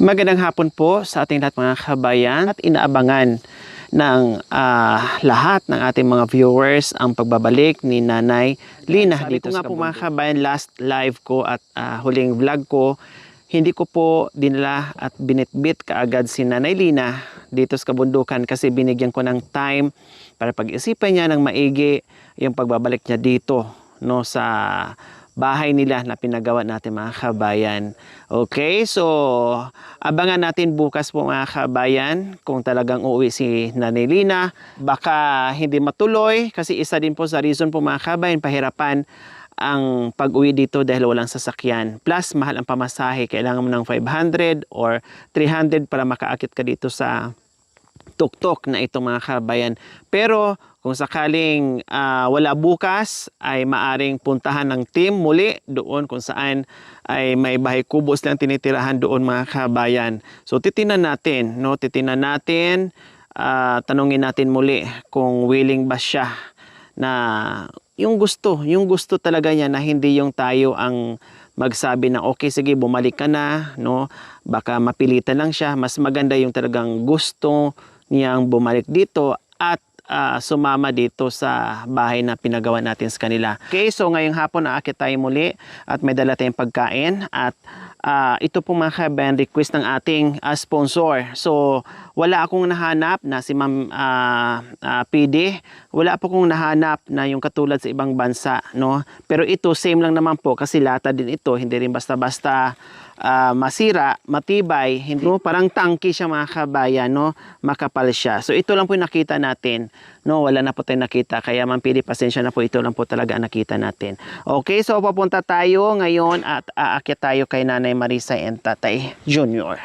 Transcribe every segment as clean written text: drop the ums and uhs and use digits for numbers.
Magandang hapon po sa ating lahat mga kabayan at inaabangan ng lahat ng ating mga viewers ang pagbabalik ni Nanay Lina dito sa Kabundok. Mga kabayan, last live ko at huling vlog ko, hindi ko po dinala at binitbit kaagad si Nanay Lina dito sa Kabundukan kasi binigyan ko ng time para pag-isipan niya ng maigi yung pagbabalik niya dito, no, sa bahay nila na pinagawa natin mga kabayan. Okay, so abangan natin bukas po mga kabayan kung talagang uuwi si Nanay Lina. Baka hindi matuloy kasi isa din po sa reason po mga kabayan, pahirapan ang pag-uwi dito dahil walang sasakyan. Plus, mahal ang pamasahe. Kailangan mo ng 500 or 300 para makaakit ka dito sa tuktok na ito mga kabayan. Pero kung sakaling wala bukas ay maaring puntahan ng team muli doon kung saan ay may bahay kubos lang tinitirahan doon mga kabayan. So titinan natin, no? Titinan natin, tanungin natin muli kung willing ba siya na yung gusto talaga niya na hindi yung tayo ang magsabi na okay sige bumalik ka na, no? Baka mapilitan lang siya. Mas maganda yung talagang gusto niyang bumalik dito at sumama dito sa bahay na pinagawa natin sa kanila. Okay, so ngayong hapon aakit tayo muli at may dala tayong pagkain at ito po mga kabayan request ng ating sponsor. So wala akong nahanap na si Ma'am PD, wala po akong nahanap na yung katulad sa ibang bansa, no? Pero ito same lang naman po kasi lata din ito, hindi rin basta-basta masira, matibay, hindi mo parang tangki siya mga kabayan, no? Makapal siya. So ito lang po yung nakita natin, no? Wala na po tayong nakita, kaya Ma'am PD pasensya na po, ito lang po talaga ang nakita natin. Okay, so papunta tayo ngayon at aakyat tayo kay Nanay Marisa and Tatay Junior.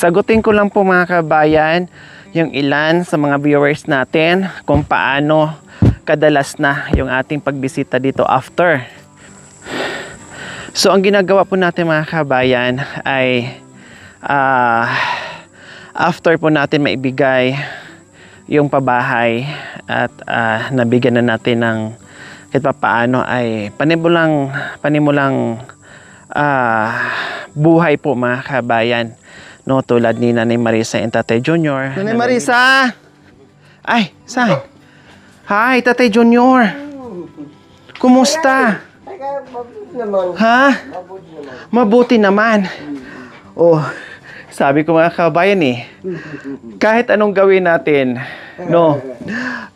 Sagutin ko lang po mga kabayan yung ilan sa mga viewers natin kung paano kadalas na yung ating pagbisita dito after. So ang ginagawa po natin mga kabayan ay after po natin maibigay yung pabahay at nabigyan na natin ng kahit pa paano ay panimulang buhay po mga kabayan. No, tulad ni Nanay Marisa and Tatay Junior. Nanay Marisa! Ay, saan? Hi, Tatay Junior! Kumusta? Mabuti naman. Ha? Mabuti naman. Oh, sabi ko mga kabayan kahit anong gawin natin, no,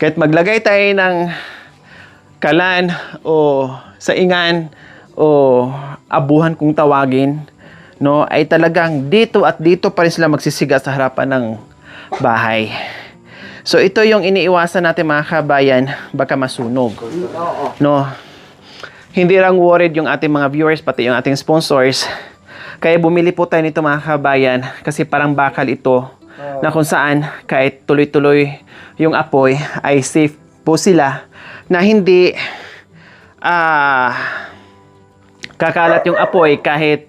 kahit maglagay tayo ng kalan o saingan o abuhan kung tawagin, no, ay talagang dito at dito pa rin sila magsisiga sa harapan ng bahay. So ito yung iniiwasan natin mga kabayan, baka masunog. No. Hindi lang worried yung ating mga viewers pati yung ating sponsors. Kaya bumili po tayo nito mga kabayan kasi parang bakal ito na kung saan kahit tuloy-tuloy yung apoy ay safe po sila na hindi kakalat yung apoy kahit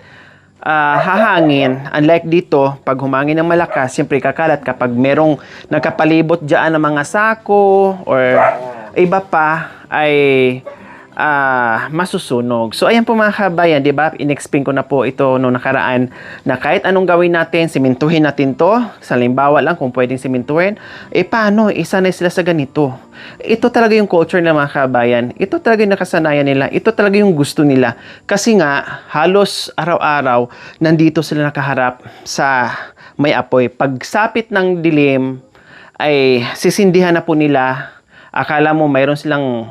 hahangin. Unlike dito, pag humangin ng malakas, siyempre kakalat kapag merong nakapalibot dyan ng mga sako or iba pa ay masusunog. So ayan po mga kabayan, di ba? In-explain ko na po ito noong nakaraan na kahit anong gawin natin, simintuhin natin to. Sa halimbawa lang kung pwedeng simintuhin, paano? Isanay sila sa ganito. Ito talaga yung culture ng mga kabayan. Ito talaga yung nakasanayan nila. Ito talaga yung gusto nila. Kasi nga, halos araw-araw, nandito sila nakaharap sa may apoy. Pagsapit ng dilim, ay sisindihan na po nila. Akala mo mayroon silang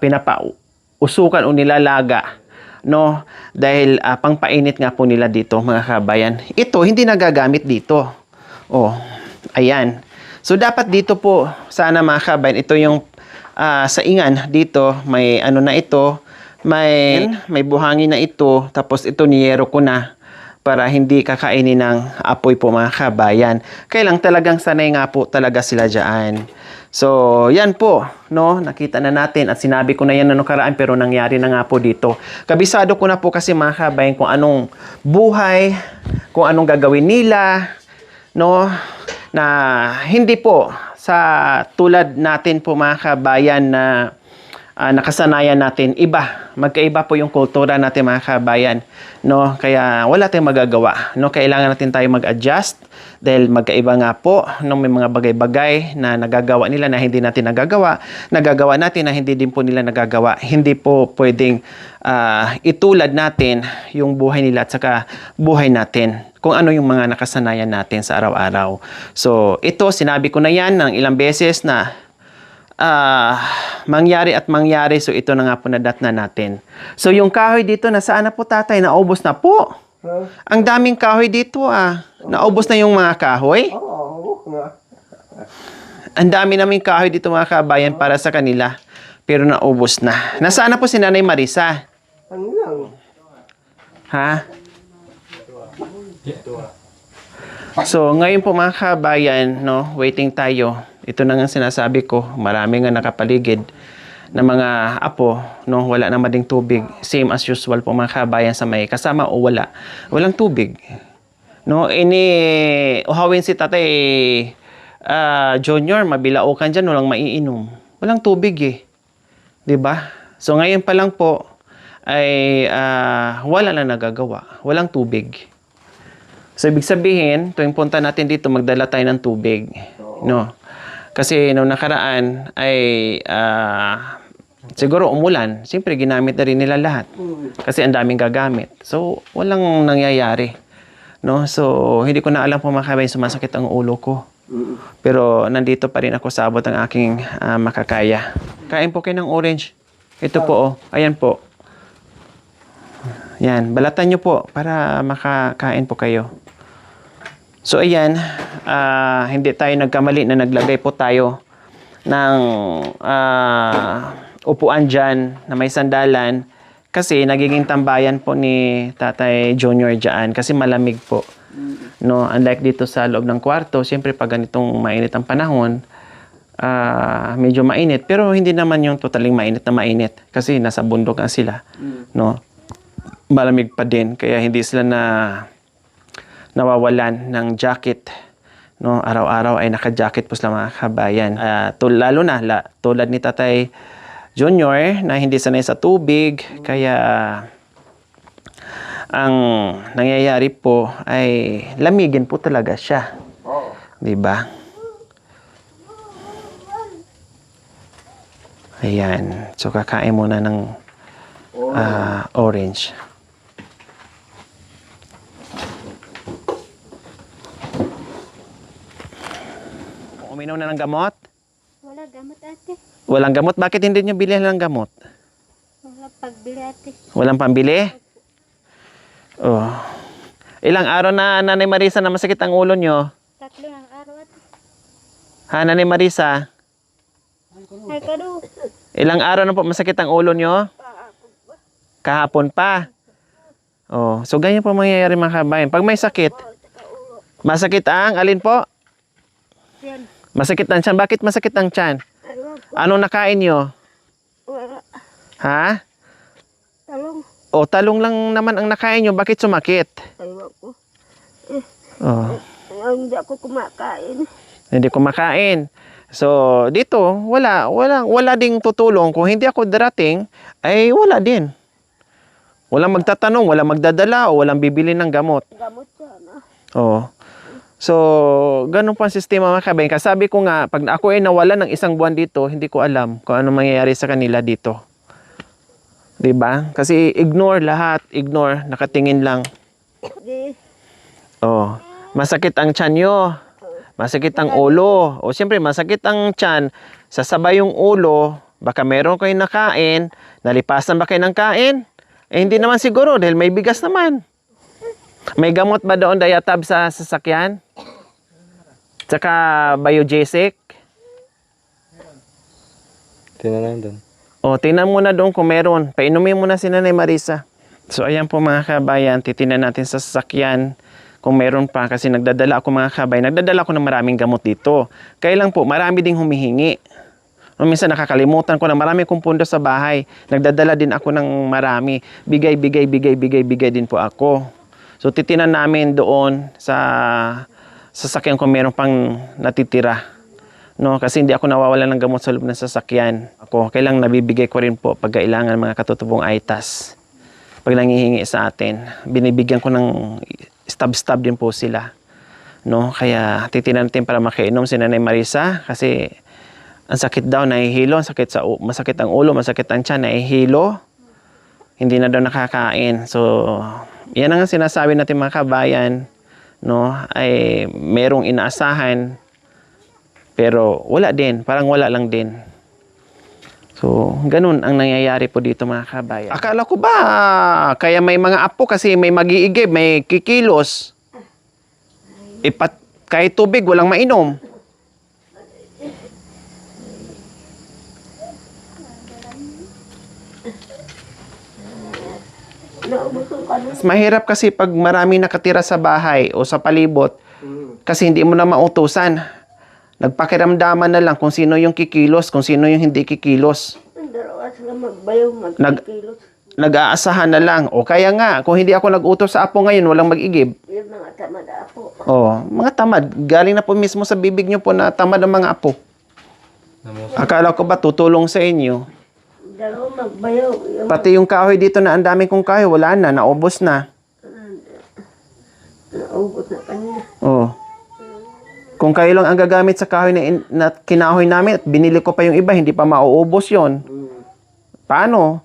pinapausukan o nilalaga no? Dahil pangpainit nga po nila dito, mga kabayan. Ito, hindi nagagamit dito. Oh, ayan. So, dapat dito po, sana mga kabayan, ito yung saingan dito. May ano na ito, may buhangin na ito, tapos ito niyero ko na para hindi kakainin ng apoy po mga kabayan. Kailang talagang sanay nga po talaga sila dyan. So, yan po, no? Nakita na natin at sinabi ko na yan na nakaraan pero nangyari na nga po dito. Kabisado ko na po kasi mga kabayan kung anong buhay, kung anong gagawin nila, no? Na hindi po sa tulad natin po mga kabayan na nakasanayan natin iba. Magkaiba po yung kultura natin mga kabayan, no? Kaya wala tayong magagawa, no? Kailangan natin tayo mag-adjust dahil magkaiba nga po, no? May mga bagay-bagay na nagagawa nila na hindi natin nagagawa natin na hindi din po nila nagagawa. Hindi po pwedeng itulad natin yung buhay nila at saka buhay natin, kung ano yung mga nakasanayan natin sa araw-araw. So ito, sinabi ko na yan ng ilang beses na mangyari at mangyari. So ito na nga po nadatna natin. So yung kahoy dito, nasaan na po tatay? Naubos na po. Ang daming kahoy dito Naubos na yung mga kahoy. Ang dami naming kahoy dito mga kabayan para sa kanila. Pero naubos na. Nasaan na po si Nanay Marisa? Ha? So ngayon po mga kabayan, no, waiting tayo. Ito na nga sinasabi ko, marami nga nakapaligid na mga apo, no, wala naman ding tubig. Same as usual po mga kabayan sa may kasama o walang tubig. No, uhawin si Tatay Junior, mabilaukan dyan, walang maiinom. Walang tubig 'Di ba? So ngayon pa lang po ay wala na nagagawa. Walang tubig. So ibig sabihin, tuwing punta natin dito, magdala tayo ng tubig. No? Kasi nung nakaraan ay siguro umulan. Siyempre, ginamit na rin nila lahat. Kasi ang daming gagamit. So, walang nangyayari. No? So, hindi ko na alam po mga kabayan, sumasakit ang ulo ko. Pero nandito pa rin ako sa abot ng aking makakaya. Kain po kayo ng orange. Ito po, Ayan po. Yan. Balatan nyo po para makakain po kayo. So, ayan. Hindi tayo nagkamali na naglagay po tayo ng upuan dyan na may sandalan kasi nagiging tambayan po ni Tatay Junior dyan kasi malamig po. No, unlike dito sa loob ng kwarto, siyempre pag ganitong mainit ang panahon, medyo mainit pero hindi naman yung totaling mainit na mainit kasi nasa bundok nga sila. No? Malamig pa din kaya hindi sila nawawalan ng jacket. No, araw-araw ay naka-jacket po sila mga kabayan. Lalo na tulad ni Tatay Junior na hindi sanay sa tubig, kaya ang nangyayari po ay lamigin po talaga siya. 'Di ba? Ayan. So kakain muna ng orange. Uminom na ng gamot? Wala gamot ate. Walang gamot? Bakit hindi nyo bilhin ng gamot? Wala pagbili ate. Walang pambili? Oh. Ilang araw na Nanay Marisa na masakit ang ulo nyo? 3 ang araw ate. Ha, Nanay Marisa? Ay kado. Ilang araw na po masakit ang ulo nyo? Kahapon pa? Oh, so ganyan po mangyayari mga kabayan. Pag may sakit, masakit ang, alin po? Yan. Masakit ang tiyan. Bakit masakit ang tiyan? Anong nakain nyo? Wala. Ha? Talong. O, talong lang naman ang nakain nyo. Bakit sumakit? Ayaw ko. Oh. Hindi ako kumakain. Hindi kumakain. So, dito, wala ding tutulong. Kung hindi ako darating, ay wala din. Walang magtatanong, walang magdadala, o walang bibili ng gamot. Gamot sana. Oh. So, ganun po ang sistema mga kabayan. Kasabi ko nga, pag ako ay nawala ng 1 buwan dito, hindi ko alam kung ano mangyayari sa kanila dito. 'Di ba? Kasi ignore lahat, ignore, nakatingin lang. Di. Oh, masakit ang tiyan nyo. Masakit ang ulo. O siyempre, masakit ang tiyan. Sasabay yung ulo. Baka meron kayong nakain. Nalipasan ba kayo ng kain? Eh, hindi naman siguro dahil may bigas naman. May gamot ba doon, Diatab, sa sasakyan? Tsaka Biogesic? Tingnan doon. O, tingnan mo na doon kung meron. Painumin mo na si Nanay Marisa. So, ayan po mga kabayan, titinan natin sa sasakyan kung meron pa kasi nagdadala ako mga kabayan. Nagdadala ako ng maraming gamot dito. Kaya lang po, marami ding humihingi. No, minsan nakakalimutan ko na marami kong pundo sa bahay. Nagdadala din ako ng marami. Bigay din po ako. So, titinan namin doon sa sasakyan kung meron pang natitira. No, kasi hindi ako nawawalan ng gamot sa loob ng sasakyan. Ako, kailang nabibigay ko rin po pag kailangan mga katutubong ITAS. Pag nangihingi sa atin, binibigyan ko ng stab din po sila. No, kaya titinan natin para makainom si Nanay Marisa kasi ang sakit daw, nahihilo, masakit ang ulo, masakit ang tiyan, nahihilo. Hindi na daw nakakain. So, yan ang sinasabi natin mga kabayan, no, ay merong inaasahan, pero wala din, parang wala lang din. So, ganun ang nangyayari po dito mga kabayan. Akala ko ba, kaya may mga apo kasi may mag-iigib, may kikilos. Kahit tubig, walang mainom. Naubusan ka na. Mas mahirap kasi pag marami nakatira sa bahay o sa palibot kasi hindi mo na mautusan. Nagpakiramdaman na lang kung sino yung kikilos, kung sino yung hindi kikilos. Ang dalawa sila magbayaw, magkikilos. Nag-aasahan na lang. O kaya nga, kung hindi ako nag-utos sa apo ngayon, walang mag-igib. Yung mga tamad ako. O, mga tamad. Galing na po mismo sa bibig nyo po na tamad ang mga apo. Akala ko ba tutulong sa inyo? Dalawa magbayaw. Yung Pati yung kahoy dito na ang dami kong kahoy, wala na, naubos na. naubos na kanina. Oh. Kung kayo lang ang gagamit sa kahoy na kinahoy namin at binili ko pa yung iba, hindi pa mauubos yon. Paano?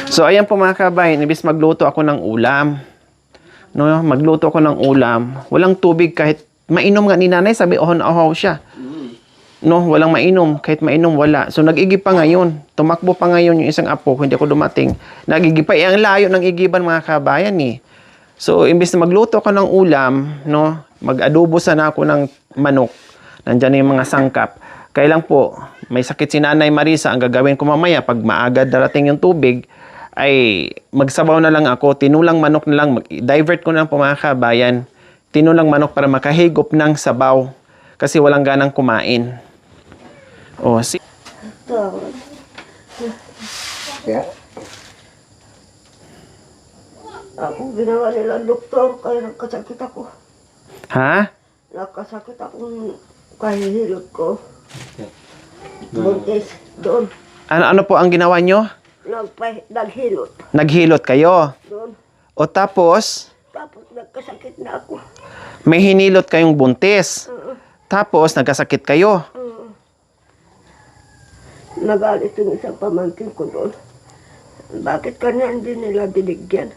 So, ayan po mga kabayan, ibis magluto ako ng ulam. No, magluto ako ng ulam. Walang tubig kahit mainom nga ni nanay, sabi ohon-ohaw siya. No, walang mainom. Kahit mainom, wala. So, nag-igib pa ngayon. Tumakbo pa ngayon yung isang apo. Hindi ako dumating. Nag-igib pa. Ang layo ng igiban, mga kabayan, eh. So, imbis na magluto ako ng ulam, no, mag-adobo sana ako ng manok. Nandyan yung mga sangkap. Kaya lang po, may sakit si Nanay Marisa. Ang gagawin ko mamaya, pag maaga darating yung tubig, ay magsabaw na lang ako. Tinulang manok na lang. Divert ko na lang po, mga kabayan. Tinulang manok para makahigop ng sabaw. Kasi walang ganang kumain. Oh, Tawad. Yeah. Ako ginawa nila doktor kaya nagkasakit ako. Ha? Nagkasakit akong kahihilot ko. Buntis doon. Ano po ang ginawa nyo? Naghilot Naghilot kayo. doon. O tapos, Tapos nagkasakit na ako. may hinilot kayong buntis. Tapos, nagkasakit kayo. Nagalit yung isang pamangkin ko doon. Bakit kanya hindi nila binigyan?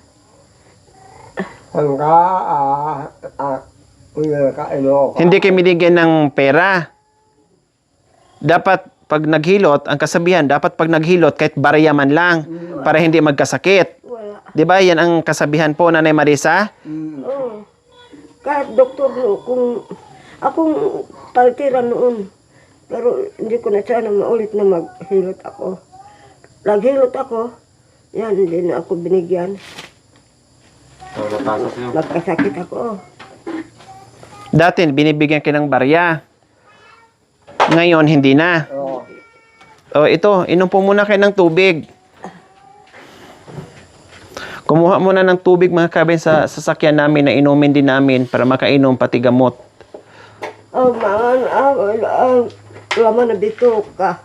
Hindi kayo binigyan ng pera. Dapat, pag naghilot, ang kasabihan, dapat pag naghilot, kahit barya man lang, para hindi magkasakit. Wala. Di ba? Yan ang kasabihan po, Nanay Marisa? Oo. Kahit doktor no, kung akong partira noon, pero hindi ko na sana maulit na maghilot ako. Naghilot ako, yan, hindi na ako binigyan. Nagkasakit ako. Dati, binibigyan kayo ng barya. Ngayon, hindi na. O, ito, inom po muna kayo ng tubig. Kumuha muna ng tubig, mga kabin, sa sasakyan namin na inumin din namin para makainom pati gamot. Oh, laman na dito ka.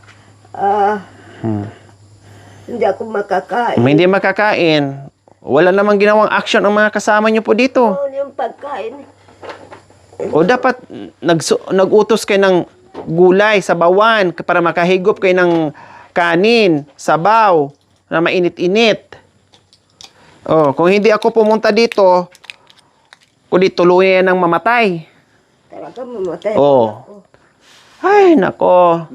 Hindi ako makakain. Hindi makakain. Wala namang ginawang action ang mga kasama nyo po dito. Oh, yung pagkain. O dapat nag-utos kayo ng gulay, sabawan, para makahigop kayo ng kanin, sabaw, na mainit-init. O, kung hindi ako pumunta dito, kundi tuluyan ng mamatay. Talaga mamatay Oo. ako. Ay, nako.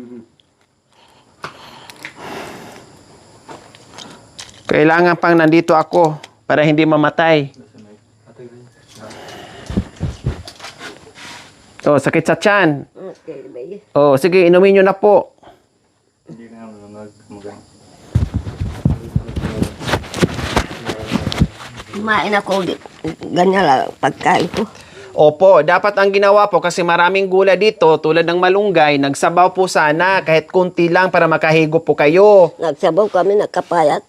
Kailangan pang nandito ako para hindi mamatay. Oh, sakit sa tiyan. Okay, bay. Oh, sige, inumin nyo na po. Kumain ako, ganyan lang pagkain ko. Opo, dapat ang ginawa po kasi maraming gulay dito tulad ng malunggay, nagsabaw po sana kahit kunti lang para makahigo po kayo. Nagsabaw kami, nakapaya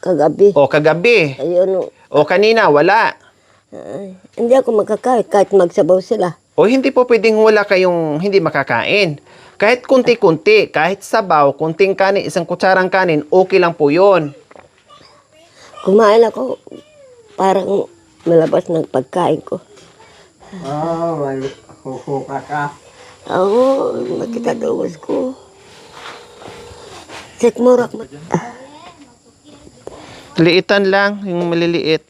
kagabi. O kagabi. Ayun, O kanina, wala. hindi ako makakain kahit magsabaw sila. O hindi po pwedeng wala kayong hindi makakain. Kahit kunti-kunti, kahit sabaw, kunting kanin, isang kutsarang kanin, okay lang po yun. Kumain ako, parang malabas ng pagkain ko. May huhuka ka. Oo, makitadawos ko. Sikmurak. Liitan lang, yung maliliit.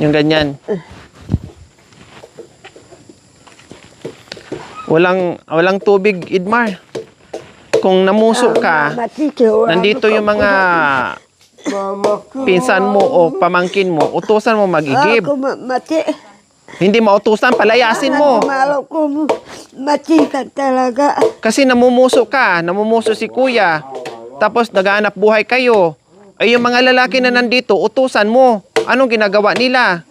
Yung ganyan. Walang tubig, Idmar. Kung namuso ka, nandito yung mga pinsan mo o pamangkin mo, utusan mo mag-igib. Ako mati. Hindi mautusan, palayasin mo. Malo ko matikan talaga. Kasi namumuso ka, namumuso si kuya. Tapos naghahanap buhay kayo. Ay yung mga lalaki na nandito, utusan mo. Anong ginagawa nila?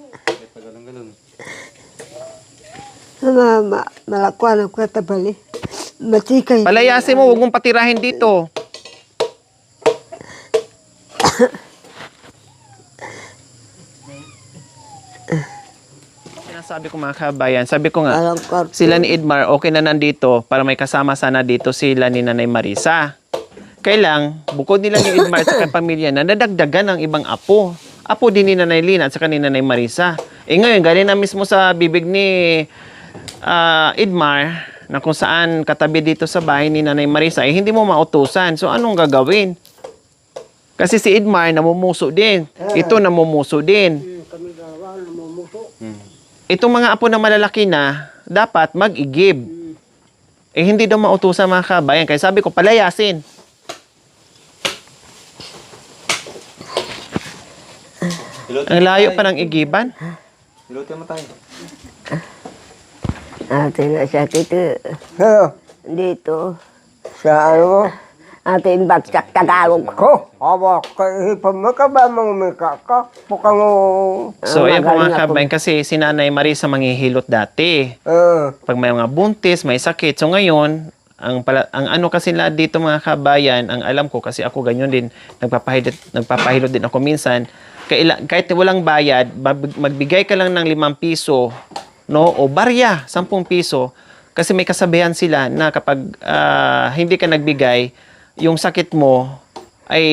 Malakuan ako katabali. Matikay. Palayasin mo, huwag mong patirahin dito. Sabi ko mga kabayan, sabi ko nga, Alam ko. sila ni Edmar okay na nandito para may kasama sana dito sila ni Nanay Marisa. Kailang, bukod nila ni Edmar at sa pamilya na nadagdagan ng ibang apo. Apo din ni Nanay Lina at saka ni Nanay Marisa. Eh ngayon, galing na mismo sa bibig ni Edmar na kung saan katabi dito sa bahay ni Nanay Marisa, eh hindi mo mautusan. So anong gagawin? Kasi si Edmar namumuso din. Ito namumuso din. Itong mga apo na malalaki na, dapat mag-igib. Eh, hindi daw mautusan mga kabayan. Kaya sabi ko, palayasin. Ang layo pa ng igiban. Ilutin mo tayo. Ate na siya dito. Dito. Sa ano? Ate yung bagsak Tagalog ko. Ko, awa, kaihipon mo ka ba mga mika ka? Pukang So, ayan po magaling mga ako. kabayan. Kasi si Nanay Marisa manghihilot dati. eh, Pag may mga buntis, may sakit. So, ngayon, ang ano kasi na dito mga kabayan, ang alam ko, kasi ako ganyan din, nagpapahilot din ako minsan, kahit walang bayad, magbigay ka lang ng 5 piso, no? O barya, 10 piso. Kasi may kasabihan sila na kapag hindi ka nagbigay, yung sakit mo ay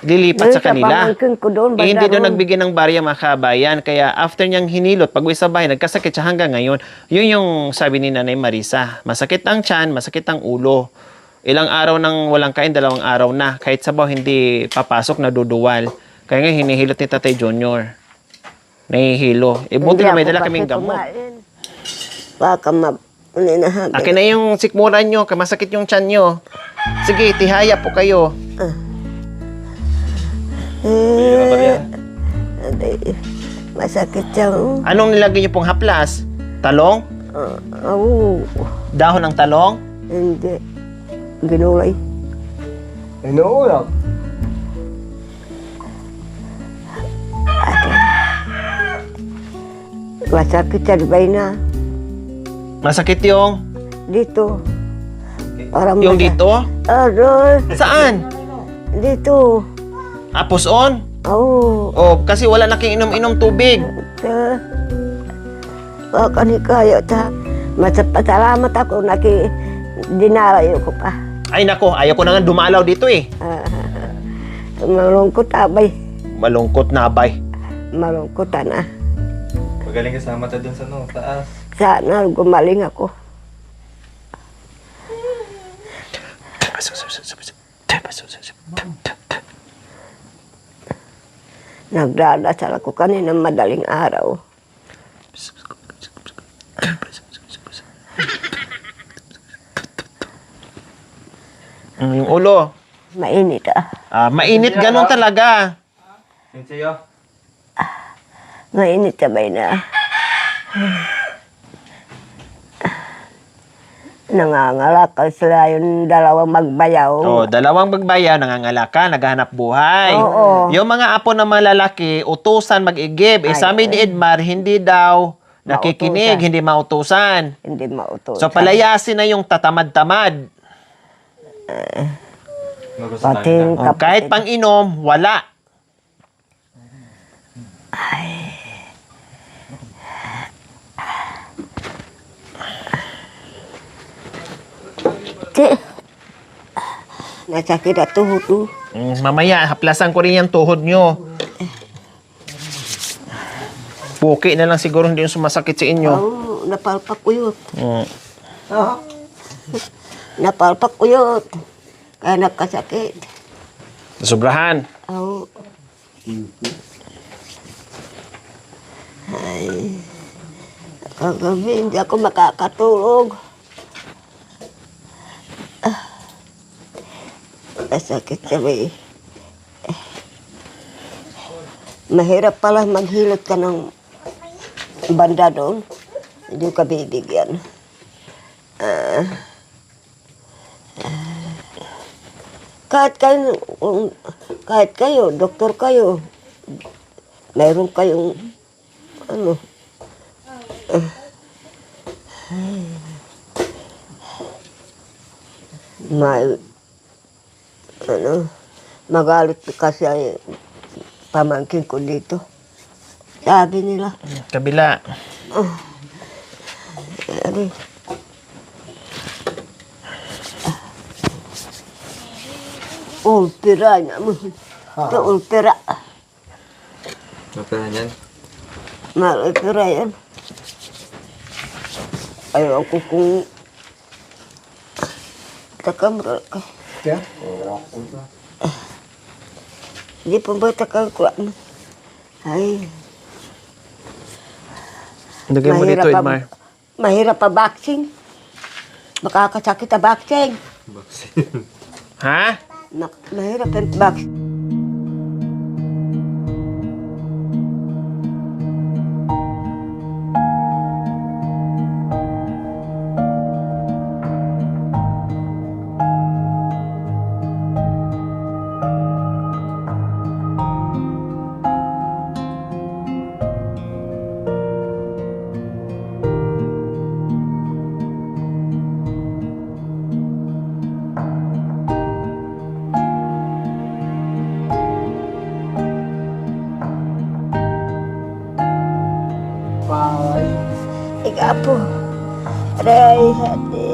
lilipat sa kanila. Pamangkin ko doon, Eh, hindi banda doon roon. nagbigay ng barya mga kabayan. Kaya after niyang hinilot, pag uwi sa bahay, nagkasakit siya hanggang ngayon. Yun yung sabi ni Nanay Marisa. Masakit ang tiyan, masakit ang ulo. Ilang araw nang walang kain, 2 araw na. Kahit sabaw, hindi papasok, naduduwal. Kaya nga hinihilot ni Tatay Junior. Nahihilo. Eh, buti Hindi na may ako dala kasi kaming gamot. kumain. Baka uninahan. Akin na yung sikmuran nyo, masakit yung tiyan nyo. Sige, tihaya po kayo. Masakit siyang. Anong nilagay nyo pong haplas? Talong? Dahon ng talong? Hindi. Ginulay. inuulap. Masakit sa libay na. Masakit yung... Dito. Para Yung dito? Aroy. Saan? Dito. Puson? Oo. Oh, kasi wala na kang inom-inom tubig. Baka ni kaya ta. Masalamat ako. Dinalayo ko pa. Ay nako, ayaw ko na nga dumalaw dito eh. Malungkot abay. Malungkot na bay. Malungkot na. Magaling ka sa mata dun sa taas. Sana gumaling ako. Nagdadasal ako kanina madaling araw. Yung ulo. Mainit ah. Mainit ganun talaga. Mainit sabay na. Nangangalakal sila yung dalawang magbayaw. Dalawang bagbayaw, nangangalaka, naghahanap buhay. Oo. Yung mga apo ng mga lalaki, utusan mag-igib. Sabi ni Edmar, hindi daw nakikinig, Mautusan. hindi mautusan. Hindi mautusan. So palayasin na yung tatamad-tamad. Pati yung Kahit pang inom, wala. Nasakit at tuhod ko. Mamaya, haplasan ko rin yung tuhod nyo. Puki na lang siguro hindi yung sumasakit sa inyo. Napalpak ko yun. Mm. Napalpak ko yun. Kaya nagkasakit. Sobrahan. Oo. Ay. Kagabi, hindi ako makakatulog. Masakit sabi. Mahirap pala maghilot ka ng banda doon. Hindi ka bibigyan. Kahit kayo, doktor kayo, mayroon kayong magalit kasi ay pamangkin ko dito. Sabi nila, Kabila. sabi, ulpira naman. Ito ulpira. Mapera niyan? Ulpira yan. Ayaw ko kung takamra ka. Kaya? Hindi pa ba takamra? Ay. Lagay mo dito, Edmar. Mahirap pa boxing. Makakasakit ang boxing. Ha? Mahirap ang boxing. Ikapo. Aray, hati.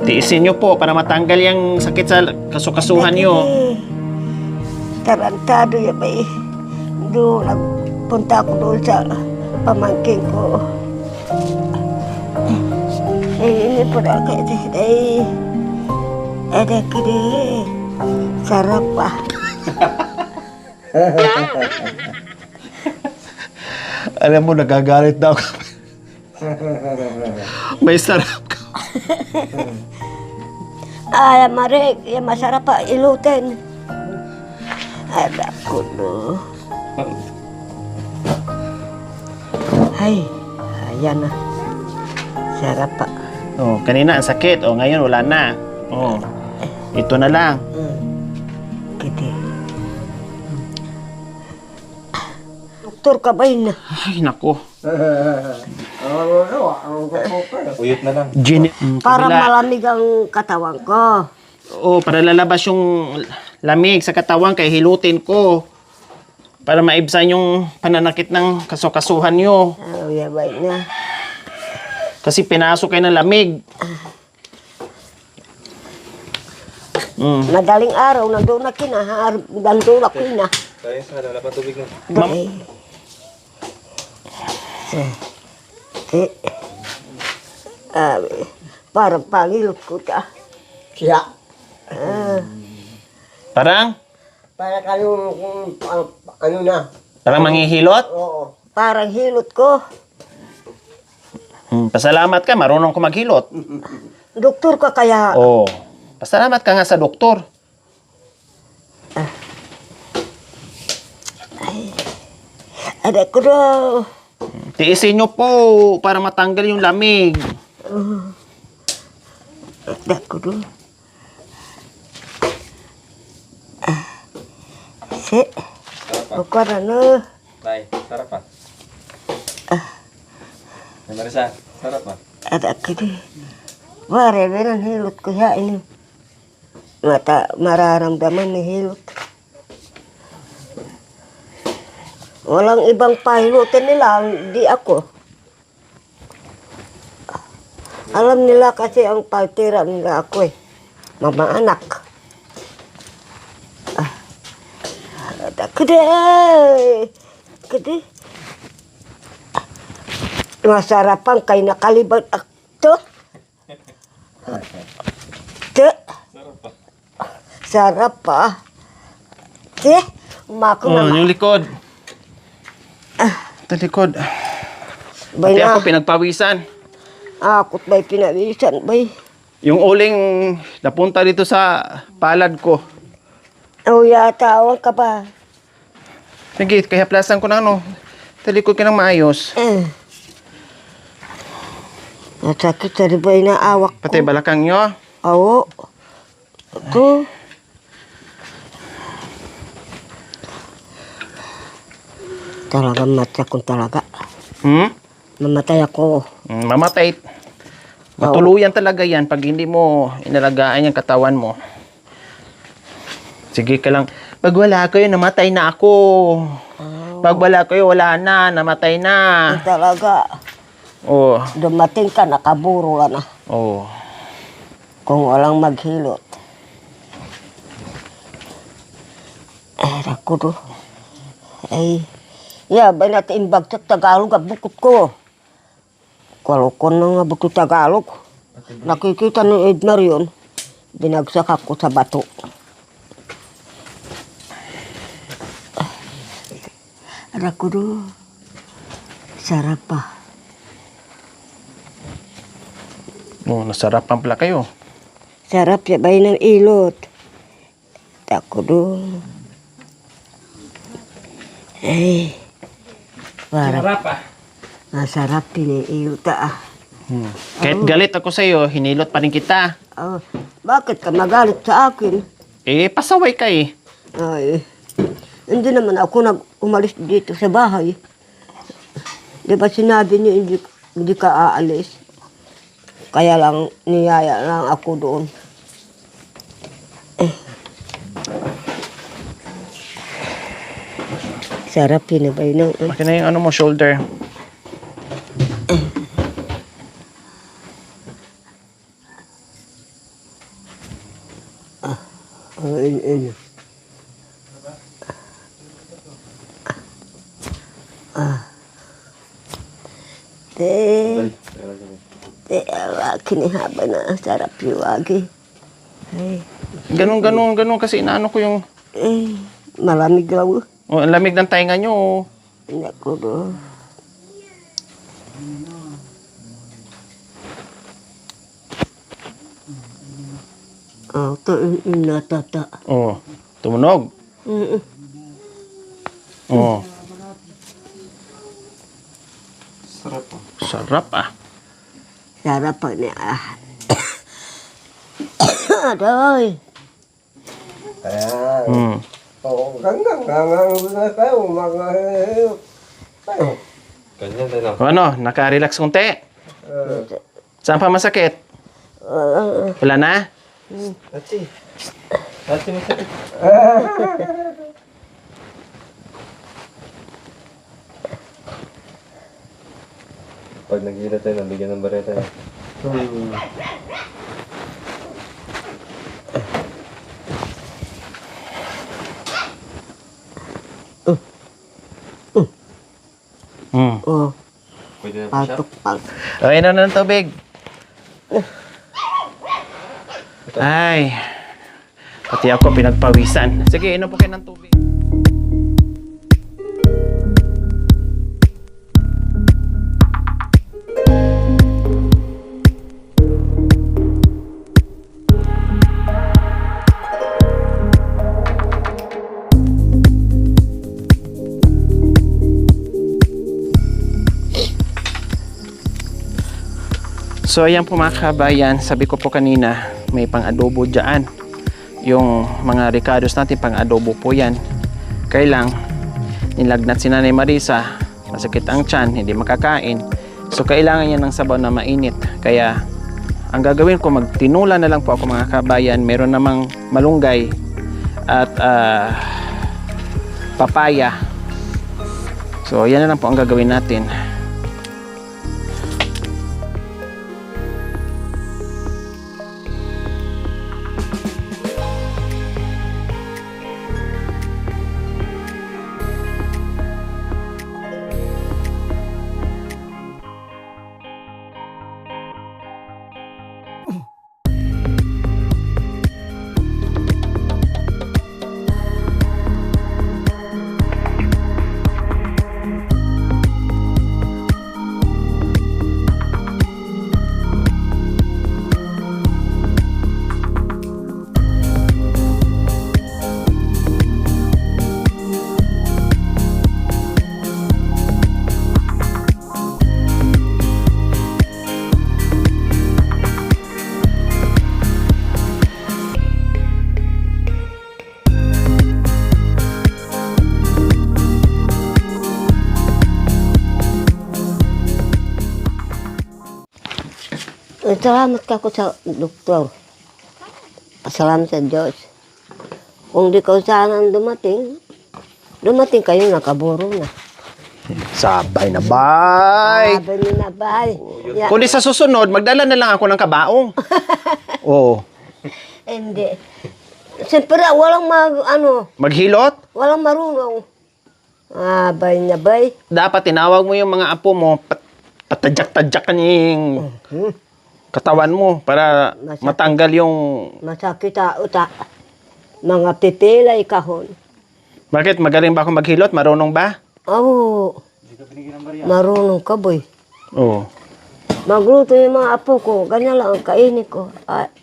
Tiisin nyo po para matanggal yung sakit sa kasukasuhan nyo. Tarantado yan ba eh. Doon, nagpunta ako doon sa pamangkin ko. Ini po na kayo. Ada kini. Sarap pa. Alam mo, nagagalit daw kami. May sarap ka. Ay, Marek, yan masarap pa ilutin. Ada ko no. Ay, ayan na. Sarap pa. Kanina ang sakit. Ngayon wala na. Ito na lang. Kiti. Doktor ka ba yun na? Ay, nako. Uyot na lang. Para malamig ang katawan ko. Para lalabas yung lamig sa katawan kaya hilutin ko. Para maibsan yung pananakit ng kasukasuhan nyo. Yabay na. Kasi pinasok kayo ng lamig. Madaling araw, nandun na kina. Nandun na kina. Tayo sa wala pa tubig na. Parang pangilot ko ta. Siya. Parang? Para kayo ano na. Parang manghihilot? Oo. Parang hilot ko. Pasalamat ka, marunong ko maghilot. Doktor ka kaya. Oh, pasalamat ka nga sa doktor. Ada ko daw. Tiisin nyo po para matanggal yung lamig. Ada ko daw. Si. Bukan ano. Nay, sarap pa. Nay Marisa, sarap pa. Ada ko daw. Wari, meron hilot ko ya ini. Mata mararamdaman ni hilot. Walang ibang pahilutin nila, di ako. Alam nila kasi ang partira nila ako eh. Mama anak. Kede. Masarapan kay nakalibat ako. Sarap pa. Umako Oh, naman. yung likod. Ito likod. Bay Pati na. ako pinagpawisan. Akot ba'y pinawisan ba'y? Yung uling napunta dito sa palad ko. Oh, yata, awang ka ba? Sige, kaya plasan ko na ano. Talikod ka ng maayos. Nasakit sa ribay na awak ko. Pati balakang nyo. Oo. Ito. Talaga matya kong talaga. Mamatay ako. Mamatay. Matuluyan talaga yan pag hindi mo inalagaan yung katawan mo. Sige ka lang. Pag wala kayo, namatay na ako. Pag wala kayo, wala na. Namatay na. Talaga. Oh. Dumating ka, nakaburo ka na. Oh. Kung walang maghilot. Ako do. Ay. Ba natin imbag sa Tagalog at bukod ko. Kalukon na nga bukod Tagalog. Nakikita ni Ednar yun. Binagsak ako sa bato. Ako do. Sarap pa. Oh, nasarapan pala kayo. Sarap siya bay ng ilot. Ako do. Ay. Sarap ah. Masarap piniilot Kahit galit ako sa'yo, hinilot pa rin kita. Oh, bakit ka magalit sa akin? Eh, pasaway ka eh. Ay, hindi naman ako umalis dito sa bahay. Di ba sinabi niyo hindi ka aalis? Kaya lang niyaya lang ako doon. Sarap pinabay ng... Bakit na yung ano mo, shoulder? Ano? Kinihaba na sarap yung wagi. Ay, Ganun kasi inaano ko yung... malamig raw. Oh, ang lamig ng tainga nyo. Oh. Naku do. Ito inatata. Oh, tumunog. Oh, Sarap pa. sarap ah. Sarap pa niya. Adoy. Ayan. Oo, gangang na tayo, mga tayo. Ganyan tayo lang. O ano, naka-relax konti. Saan pa masakit? Wala na? Achi. Achi masakit. Pag naghila tayo, nabigyan ng bareta. Oh, Pwede na pa siya. patok pag. Okay na ng tubig. Ay, pati ako pinagpawisan. Sige, inom po kayo ng tubig. So ayan po mga kabayan, sabi ko po kanina, may pang-adobo dyan. Yung mga ricados natin, pang-adobo po yan. Kaya lang, nilagnat si Nanay Marisa, masakit ang tiyan, hindi makakain. So kailangan niya ng sabaw na mainit. Kaya ang gagawin ko, magtinula na lang po ako mga kabayan. Meron namang malunggay at papaya. So yan na lang po ang gagawin natin. Salamat ka ko sa doktor. Salamat sa Diyos. Kung di ka sana dumating kayo, nakaburo na. Sabay na bay! Sabi niyo na, bay. Ya, Kundi sa susunod, magdala na lang ako ng kabaong. Oo. hindi. Siyempre, walang Maghilot? walang marunong. Bay na, bay. Dapat tinawag mo yung mga apo mo, patadyak-tadyak yung katawan mo para Masakit. matanggal yung... Masakit sa utak. Mga pipilay kahon. Bakit? Magaling ba ako maghilot? Marunong ba? Oo. Marunong ka, boy. Oo. Magluto yung mga apo ko. Ganyan lang ang kainin ko.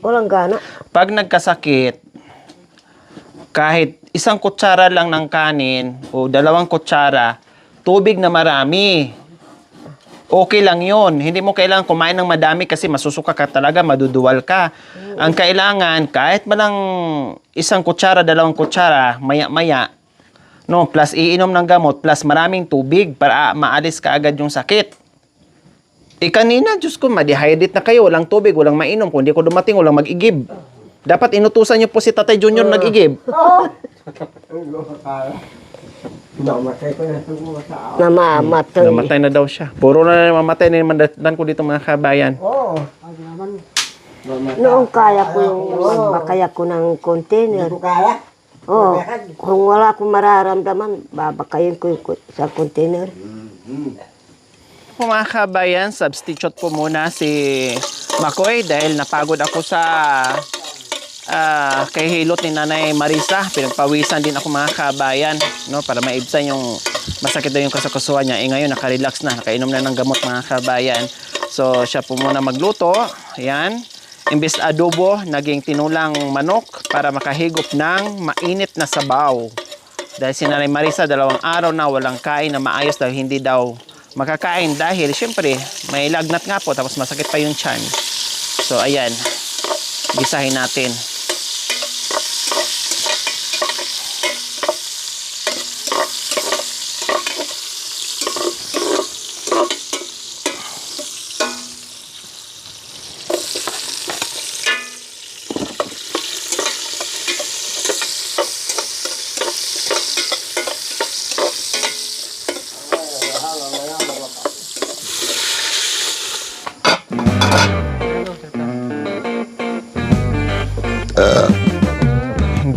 Walang gana. Pag nagkasakit, kahit isang kutsara lang ng kanin o 2 kutsara, tubig na marami. Okay lang yun. Hindi mo kailangan kumain ng madami kasi masusuka ka talaga, maduduwal ka. Ang kailangan, kahit malang 1 kutsara, 2 kutsara, maya-maya, no, plus iinom ng gamot, plus maraming tubig para maalis ka agad yung sakit. Kanina, Diyos ko, ma-dehydrate na kayo, walang tubig, walang mainom. Kung hindi ko dumating, walang mag-igib. Dapat inutusan niyo po si Tatay Junior nag-igib. Namatay ko na siguro sa Namamatay. Namatay na daw siya. Puro na mamatay na naman ko dito mga kabayan. Oo. Noong kaya ko yung magbakaya ko ng container. Kaya? Oo. Kung wala akong mararamdaman, babakayin ko yung sa container. Po mga kabayan, substitute po muna si Makoy dahil napagod ako sa kay hilot ni Nanay Marisa. Pinagpawisan din ako mga kabayan, no, para maibsan yung masakit daw yung kasakasuhan niya. Ngayon nakarelax na, nakainom na ng gamot mga kabayan. So siya po muna magluto. Ayan. Imbes adobo, naging tinulang manok para makahigop ng mainit na sabaw. Dahil si Nanay Marisa 2 araw na walang kain na maayos dahil hindi daw makakain dahil syempre may lagnat nga po tapos masakit pa yung tiyan. So ayan, gisahin natin.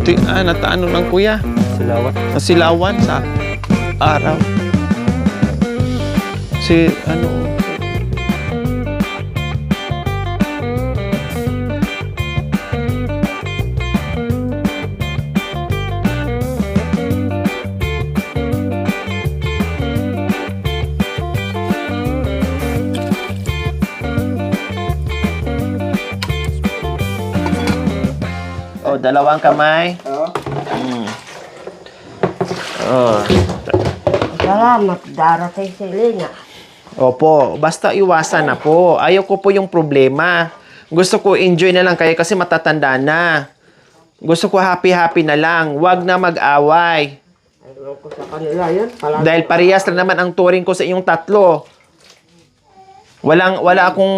Hindi, nataano lang kuya. Silawan. Silawan sa araw. Si ano. Oh, 2 kamay. Oo. Oh. Salamat, darating si Lina. Opo, basta iwasan na po. Ayaw ko po yung problema. Gusto ko enjoy na lang kayo kasi matatanda na. Gusto ko happy-happy na lang. Huwag na mag-away. Ayaw ko sa kanila yan. Palagi. Dahil parehas na naman ang turing ko sa inyong tatlo. Wala akong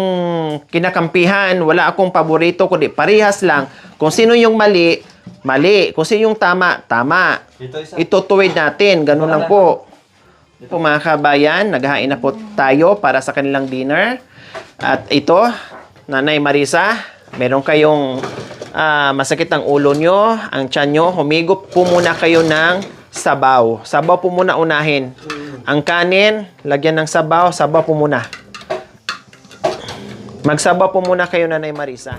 kinakampihan, wala akong paborito, kundi parehas lang. Kung sino yung mali, mali. Kung sino yung tama, tama. Itutuwid natin. Ganun lang po. Po mga kabayan, naghahain na po tayo para sa kanilang dinner. At ito, Nanay Marisa, meron kayong masakit ang ulo nyo, ang tiyan nyo, humigop po muna kayo ng sabaw. Sabaw po muna unahin. Ang kanin, lagyan ng sabaw, sabaw po muna. Magsabaw po muna kayo, Nanay Marisa.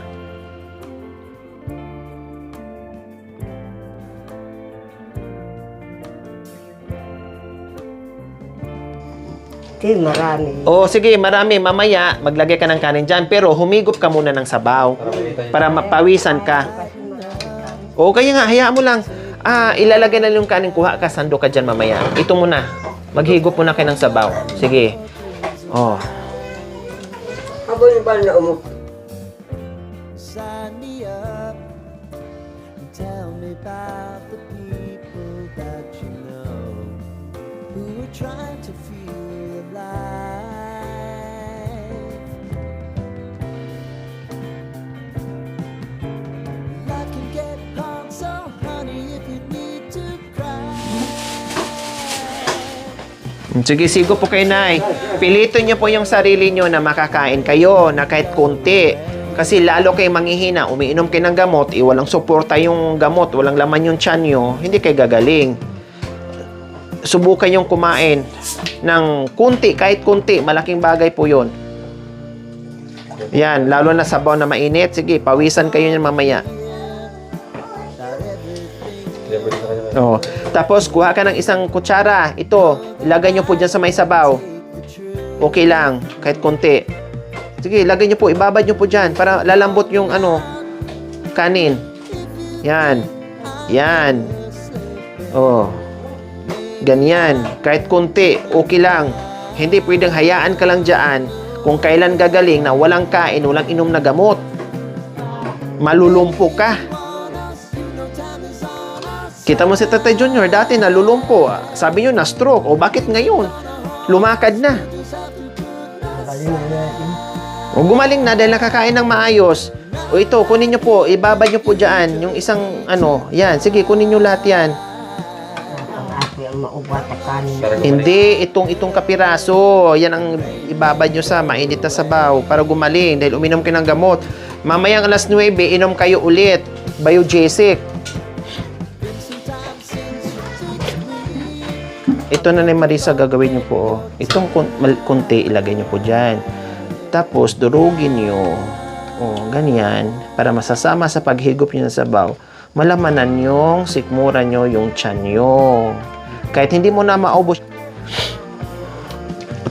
Sige, marami. O sige, marami. Mamaya, maglagay ka ng kanin dyan. Pero humigop ka muna ng sabaw para mapawisan ka. O kaya nga, hayaan mo lang. Ilalagay na yung kanin. Kuha ka, sando ka dyan mamaya. Ito muna. Maghigop muna kayo ng sabaw. Sige. O. Habang ba na umupo? Sign me up and tell me about the people that you know who are trying to feel alive. I can get hard, so honey, if you need to cry. Sige, sigo po kayo, Nay. Pilitin niyo po yung sarili niyo na makakain kayo na kahit konti. Kasi lalo kayo manghihina, umiinom kayo ng gamot, walang suporta yung gamot, walang laman yung tiyan nyo, hindi kayo gagaling. Subukan yung kumain ng kunti, kahit kunti, malaking bagay po yun. Yan, lalo na sabaw na mainit. Sige, pawisan kayo yan mamaya. Oh. Tapos, kuha ka ng isang kutsara. Ito, ilagay nyo po dyan sa may sabaw. Okay lang, kahit kunti. Sige, lagay nyo po, ibabad nyo po dyan para lalambot yung kanin. Yan. Yan. Oh. Ganyan. Kahit kunti, okay lang. Hindi pwedeng hayaan ka lang dyan kung kailan gagaling na walang kain, walang inom na gamot. Malulumpo ka. Kita mo si Tatay Junior, dati nalulumpo. Sabi nyo, na-stroke. O bakit ngayon? Lumakad na. O gumaling na dahil nakakain ng maayos. O ito, kunin nyo po, ibabad nyo po dyan. Yung isang yan. Sige, kunin nyo lahat yan. Ako ang maubat at kanin. Hindi, itong kapiraso. Yan ang ibabad nyo sa mainit na sabaw para gumaling dahil uminom kayo ng gamot. Mamayang alas 9, inom kayo ulit. Biogesic. Ito na Marisa, gagawin nyo po. Itong kunti, ilagay nyo po dyan. Tapos, durugin nyo. O, ganyan. Para masasama sa paghigop nyo ng sabaw, malamanan yung sikmura nyo yung tiyan nyo. Kahit hindi mo na maubos.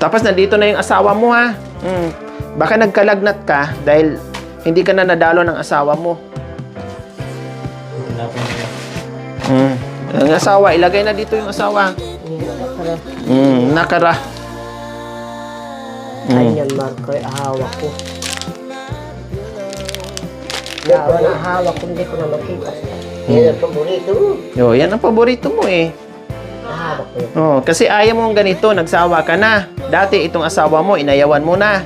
Tapos, nandito na yung asawa mo, ha? Baka nagkalagnat ka dahil hindi ka na nadalo ng asawa mo. Ang asawa, ilagay na dito yung asawa. Nakara. Ganyan, Marco, hawak ko. Yawa na hawak ko, hindi ko na makita. Yan ang paborito mo. Yo, yan ang paborito mo eh. Nahawak ko yun. Oh, kasi ayaw mo ganito, nagsawa ka na. Dati itong asawa mo, inayawan mo na.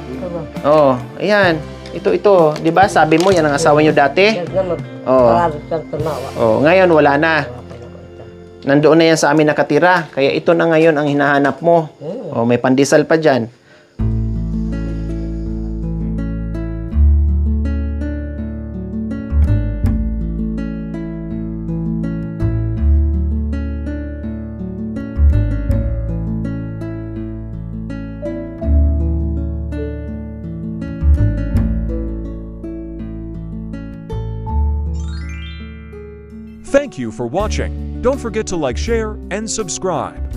Oh, ayan. Ito, 'di ba? Sabi mo yan ang asawa niyo dati. Yan naman, Oh. parang siyang tumawa. Oh, ngayon wala na. Nandoon na yan sa amin nakatira. Kaya ito na ngayon ang hinahanap mo. Oh, may pandesal pa diyan. Thank you for watching. Don't forget to like, share, and subscribe.